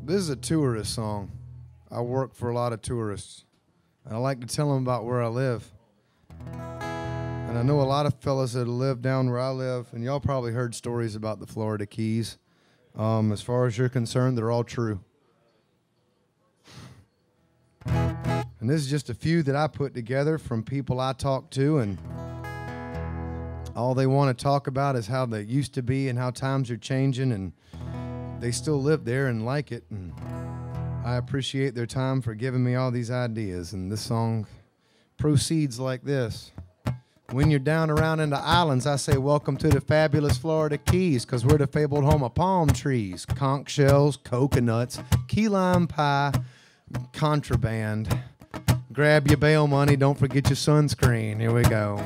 This is a tourist song. I work for a lot of tourists. I like to tell them about where I live. And I know a lot of fellas that live down where I live, and y'all probably heard stories about the Florida Keys. As far as you're concerned, they're all true. And this is just a few that I put together from people I talk to, and all they want to talk about is how they used to be and how times are changing, and they still live there and like it. And I appreciate their time for giving me all these ideas. And this song proceeds like this. When you're down around in the islands, I say welcome to the fabulous Florida Keys, 'cause we're the fabled home of palm trees, conch shells, coconuts, key lime pie, contraband. Grab your bail money, don't forget your sunscreen. Here we go.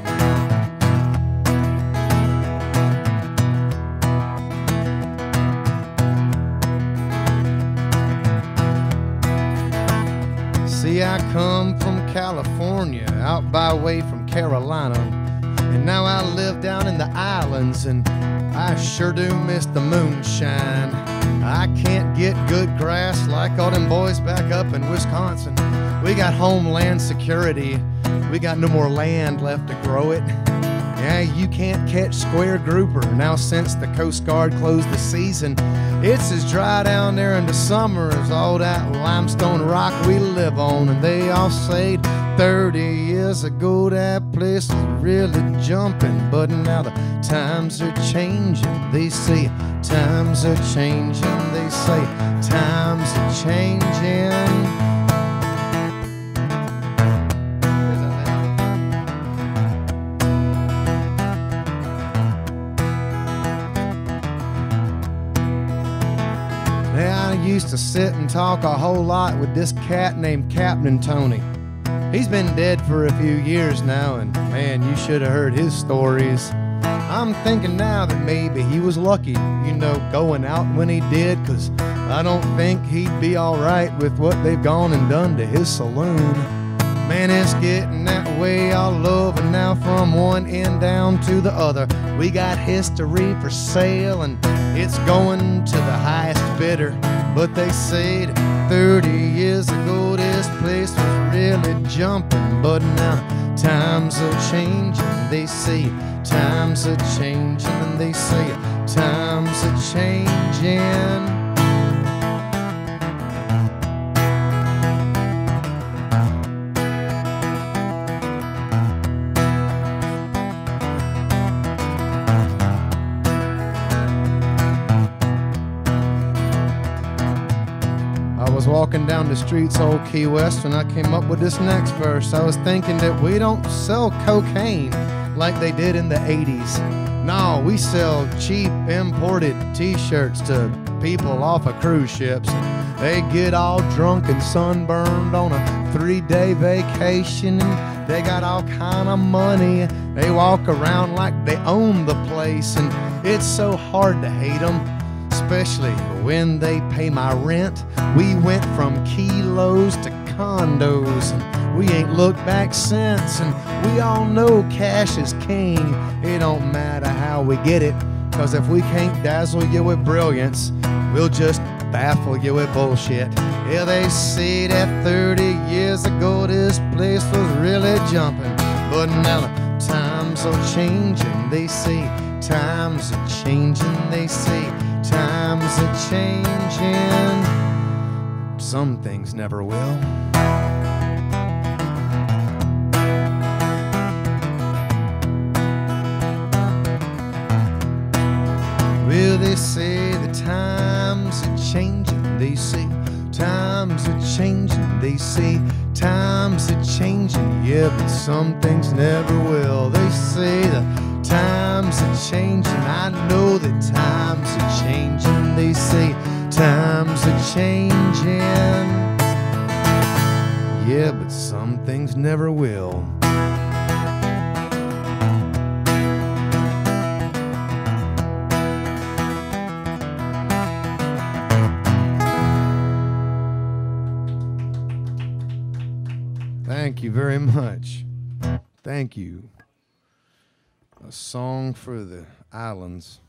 See, I come from California, out by way from Carolina, and now I live down in the islands, and I sure do miss the moonshine. I can't get good grass like all them boys back up in Wisconsin. We got homeland security. We got no more land left to grow it. Yeah, you can't catch square grouper now since the Coast Guard closed the season. It's as dry down there in the summer as all that limestone rock we live on. And they all say 30 years ago that place was really jumping, but now the times are changing. They say times are changing. They say times are changing. I used to sit and talk a whole lot with this cat named Captain Tony. He's been dead for a few years now, and man, you should have heard his stories. I'm thinking now that maybe he was lucky, you know, going out when he did, 'cause I don't think he'd be alright with what they've gone and done to his saloon. Man, it's getting that way all over now, from one end down to the other. We got history for sale, and it's going to the highest bidder. But they said 30 years ago this place was really jumping, but now times are changing. They say times are changing, and they say times are changing. I was walking down the streets of Key West when I came up with this next verse. I was thinking that we don't sell cocaine like they did in the 80s. No, we sell cheap imported t-shirts to people off of cruise ships. They get all drunk and sunburned on a 3-day vacation, and they got all kind of money. They walk around like they own the place, and it's so hard to hate them, especially when they pay my rent. We went from kilos to condos, and we ain't looked back since. And we all know cash is king. It don't matter how we get it, 'cause if we can't dazzle you with brilliance, we'll just baffle you with bullshit. Yeah, they say that 30 years ago this place was really jumping, but now the times are changing. They say times are changing. They say times are changing. Some things never will. Well, they say the times are changing. They say times are changing. They say times are changing. Yeah, but some things never will. They say the times are changing. I know that times are changing. They say times are changing. Yeah, but some things never will. Thank you very much. Thank you. A song for the islands.